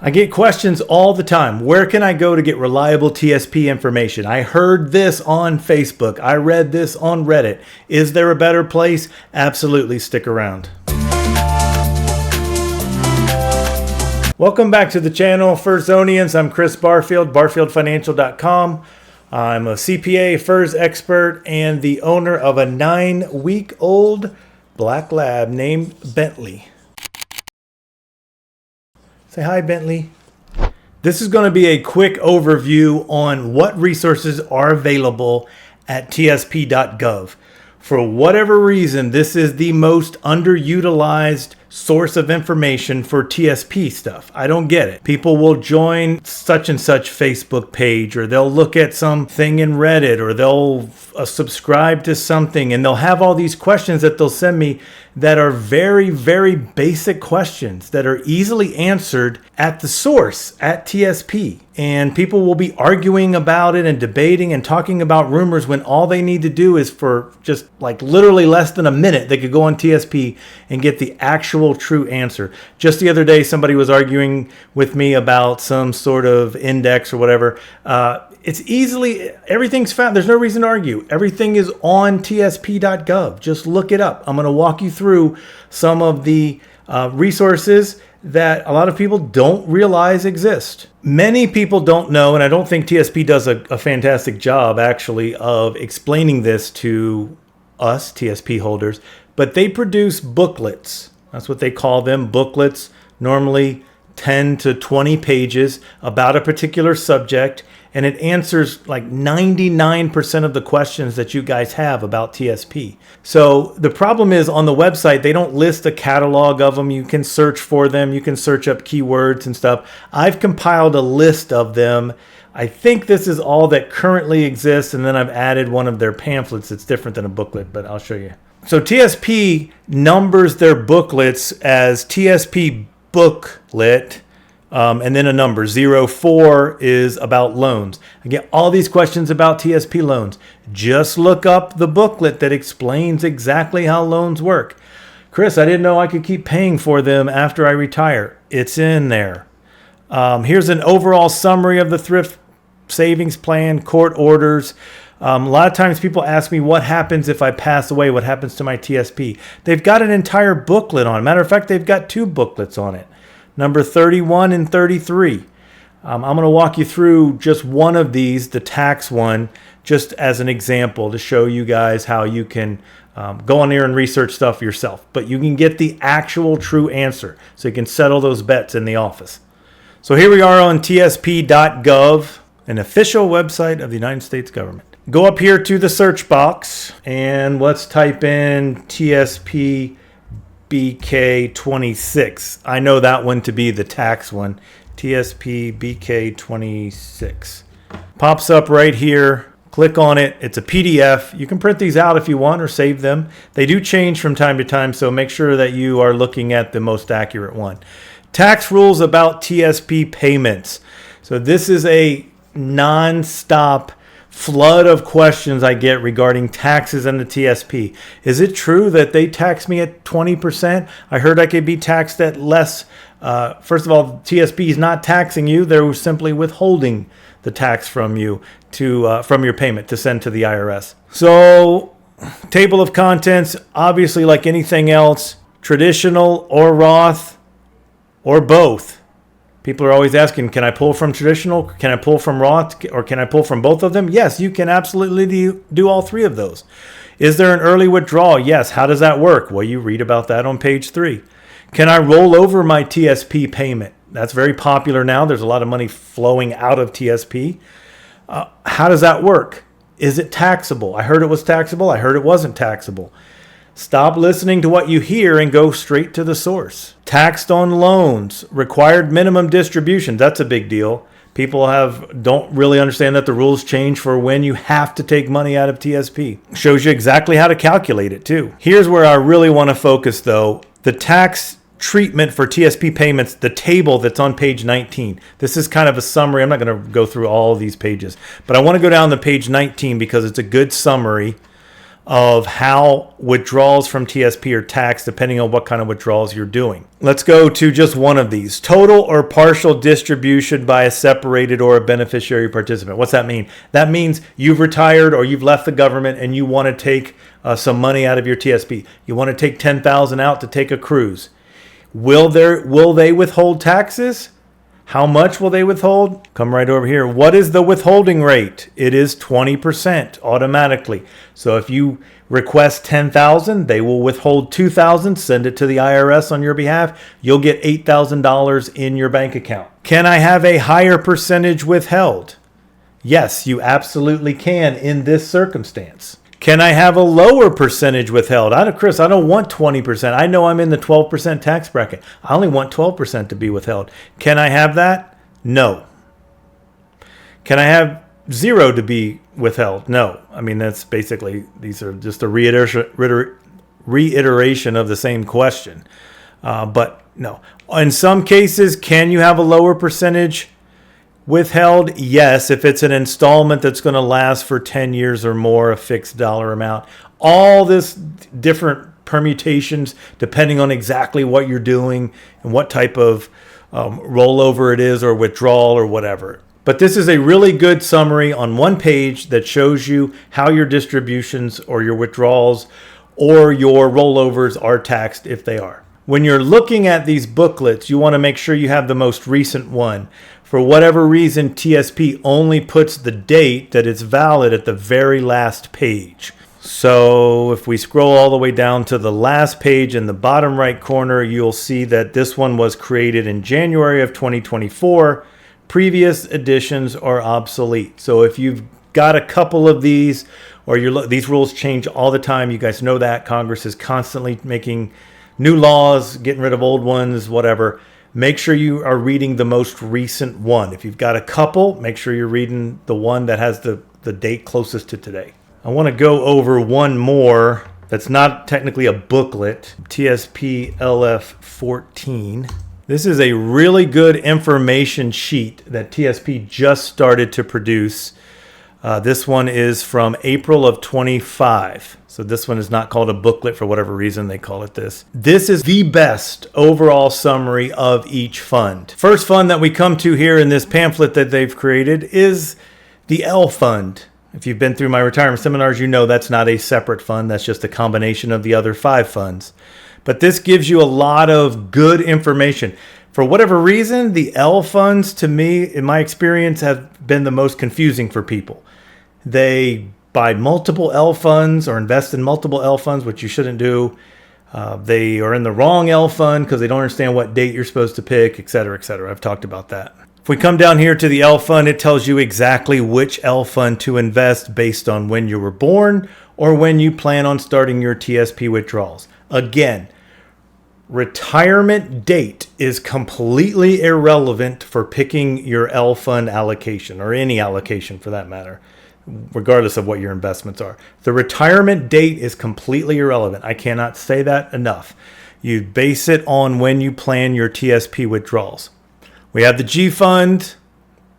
I get questions all the time. Where can I go to get reliable TSP information? I heard this on Facebook. I read this on Reddit. Is there a better place? Absolutely. Stick around. Welcome back to the channel, Furzonians. I'm Chris Barfield, barfieldfinancial.com. I'm a CPA, FURS expert, and the owner of a 9-week-old black lab named Bentley. Say hi, Bentley. This is going to be a quick overview on what resources are available at tsp.gov. For whatever reason, this is the most underutilized source of information for TSP stuff. I don't get it. People will join such and such Facebook page, or they'll look at something in Reddit, or they'll subscribe to something, and they'll have all these questions that they'll send me that are very, very basic questions that are easily answered at the source, at TSP. And people will be arguing about it and debating and talking about rumors when all they need to do is for just like literally less than a minute, they could go on TSP and get the actual true answer. Just the other day, somebody was arguing with me about some sort of index or whatever. It's easily, everything's found. There's no reason to argue. Everything is on tsp.gov. Just look it up. I'm going to walk you through some of the resources that a lot of people don't realize exist. Many people don't know, and I don't think TSP does a fantastic job actually of explaining this to us TSP holders, but they produce booklets. That's what they call them, booklets, normally 10 to 20 pages about a particular subject, and it answers like 99% of the questions that you guys have about TSP. So the problem is on the website, they don't list a catalog of them. You can search for them. You can search up keywords and stuff. I've compiled a list of them. I think this is all that currently exists, and then I've added one of their pamphlets. It's different than a booklet, but I'll show you. So TSP numbers their booklets as TSP booklet, and then a number. 04 is about loans. I get all these questions about TSP loans. Just look up the booklet that explains exactly how loans work. Chris, I didn't know I could keep paying for them after I retire. It's in there. Here's an overall summary of the thrift savings plan, court orders. A lot of times people ask me what happens if I pass away, what happens to my TSP. They've got an entire booklet on it. Matter of fact, they've got 2 booklets on it. Number 31 and 33. I'm going to walk you through just one of these, the tax one, just as an example to show you guys how you can go on there and research stuff yourself. But you can get the actual true answer, so you can settle those bets in the office. So here we are on tsp.gov, an official website of the United States government. Go up here to the search box, and let's type in TSP BK26. I know that one to be the tax one. TSP BK26. Pops up right here. Click on it. It's a PDF. You can print these out if you want or save them. They do change from time to time, so make sure that you are looking at the most accurate one. Tax rules about TSP payments. So this is a non-stop flood of questions I get regarding taxes and the TSP. Is it true that they tax me at 20%? I heard I could be taxed at less. First of all, TSP is not taxing you. They're simply withholding the tax from you from your payment to send to the IRS. So, table of contents, obviously like anything else, traditional or Roth or both. People are always asking, can I pull from traditional? Can I pull from Roth? Or can I pull from both of them? Yes, you can absolutely do all 3 of those. Is there an early withdrawal? Yes. How does that work? Well, you read about that on page 3. Can I roll over my TSP payment? That's very popular now. There's a lot of money flowing out of TSP. How does that work? Is it taxable? I heard it was taxable. I heard it wasn't taxable. Stop listening to what you hear and go straight to the source. Taxed on loans, required minimum distribution. That's a big deal. People don't really understand that the rules change for when you have to take money out of TSP. Shows you exactly how to calculate it too. Here's where I really want to focus though. The tax treatment for TSP payments, the table that's on page 19. This is kind of a summary. I'm not going to go through all of these pages, but I want to go down to page 19 because it's a good summary of how withdrawals from TSP are taxed depending on what kind of withdrawals you're doing. Let's go to just one of these. Total or partial distribution by a separated or a beneficiary participant. What's that mean? That means you've retired or you've left the government and you want to take some money out of your TSP. You want to take $10,000 out to take a cruise. Will they withhold taxes? How much will they withhold? Come right over here. What is the withholding rate? It is 20% automatically. So if you request $10,000, they will withhold $2,000, send it to the IRS on your behalf. You'll get $8,000 in your bank account. Can I have a higher percentage withheld? Yes, you absolutely can in this circumstance. Can I have a lower percentage withheld? Chris, I don't want 20%. I know I'm in the 12% tax bracket. I only want 12% to be withheld. Can I have that? No. Can I have 0 to be withheld? No. I mean, that's basically, these are just a reiteration of the same question. But no. In some cases, can you have a lower percentage withheld? Yes, if it's an installment that's going to last for 10 years or more, a fixed dollar amount. All this different permutations depending on exactly what you're doing and what type of rollover it is or withdrawal or whatever. But this is a really good summary on one page that shows you how your distributions or your withdrawals or your rollovers are taxed if they are. When you're looking at these booklets, you want to make sure you have the most recent one. For whatever reason, TSP only puts the date that it's valid at the very last page. So if we scroll all the way down to the last page in the bottom right corner, you'll see that this one was created in January of 2024. Previous editions are obsolete. So if you've got a couple of these, or these rules change all the time, you guys know that. Congress is constantly making new laws, getting rid of old ones, whatever. Make sure you are reading the most recent one. If you've got a couple, make sure you're reading the one that has the date closest to today. I want to go over one more that's not technically a booklet, TSP LF 14. This is a really good information sheet that TSP just started to produce. This one is from April of 25. So this one is not called a booklet for whatever reason they call it this. This is the best overall summary of each fund. First fund that we come to here in this pamphlet that they've created is the L fund. If you've been through my retirement seminars, you know that's not a separate fund. That's just a combination of the other 5 funds. But this gives you a lot of good information. For whatever reason, the L funds, to me, in my experience, have been the most confusing for people. They buy multiple L funds or invest in multiple L funds, which you shouldn't do. They are in the wrong L fund because they don't understand what date you're supposed to pick, et cetera, et cetera. I've talked about that. If we come down here to the L fund, it tells you exactly which L fund to invest based on when you were born or when you plan on starting your TSP withdrawals. Again, retirement date is completely irrelevant for picking your L fund allocation or any allocation for that matter, regardless of what your investments are. The retirement date is completely irrelevant. I cannot say that enough. You base it on when you plan your TSP withdrawals. We have the G fund.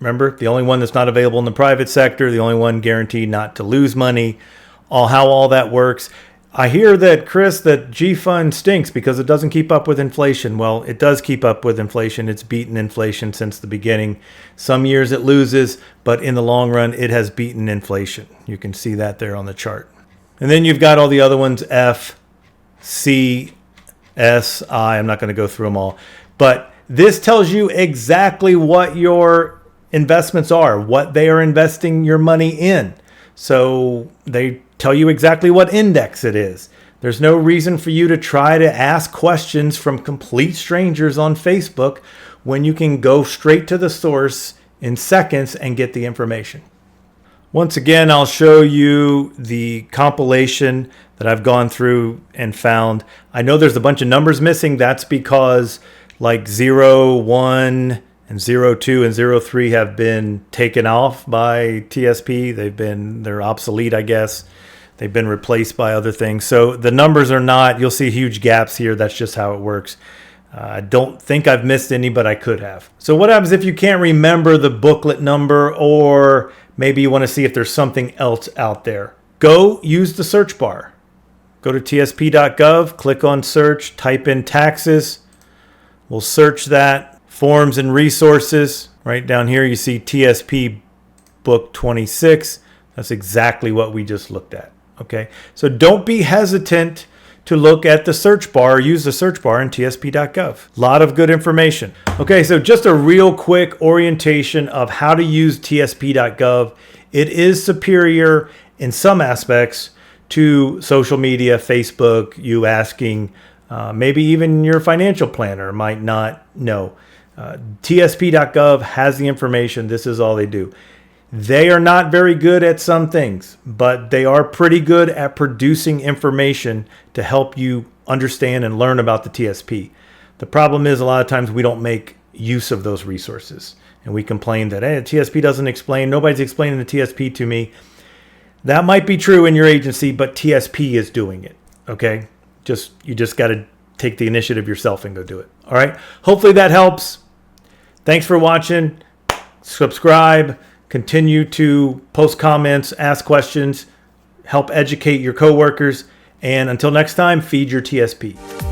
Remember, the only one that's not available in the private sector, the only one guaranteed not to lose money, how all that works. I hear that, Chris, that G fund stinks because it doesn't keep up with inflation. Well, it does keep up with inflation. It's beaten inflation since the beginning. Some years it loses, but in the long run, it has beaten inflation. You can see that there on the chart. And then you've got all the other ones, F, C, S, I. I'm not going to go through them all. But this tells you exactly what your investments are, what they are investing your money in. So they tell you exactly what index it is. There's no reason for you to try to ask questions from complete strangers on Facebook when you can go straight to the source in seconds and get the information. Once again, I'll show you the compilation that I've gone through and found. I know there's a bunch of numbers missing. That's because like 0, 1, and 02 and 03 have been taken off by TSP. They're obsolete, I guess. They've been replaced by other things. So the numbers are not, you'll see huge gaps here. That's just how it works. I don't think I've missed any, but I could have. So what happens if you can't remember the booklet number, or maybe you want to see if there's something else out there? go use the search bar. Go to tsp.gov, click on search, type in taxes. We'll search that. Forms and resources. Right down here you see TSP book 26. That's exactly what we just looked at. Okay, so don't be hesitant to look at the search bar, use the search bar in tsp.gov. A lot of good information. Okay, so just a real quick orientation of how to use tsp.gov. It is superior in some aspects to social media, Facebook, you asking, maybe even your financial planner might not know. TSP.gov has the information. This is all they do. They are not very good at some things, but they are pretty good at producing information to help you understand and learn about the TSP. The problem is a lot of times we don't make use of those resources. And we complain that, hey, the TSP doesn't explain. Nobody's explaining the TSP to me. That might be true in your agency, but TSP is doing it. Okay? You just got to take the initiative yourself and go do it. All right? Hopefully that helps. Thanks for watching. Subscribe. Continue to post comments, ask questions, help educate your coworkers. And until next time, feed your TSP.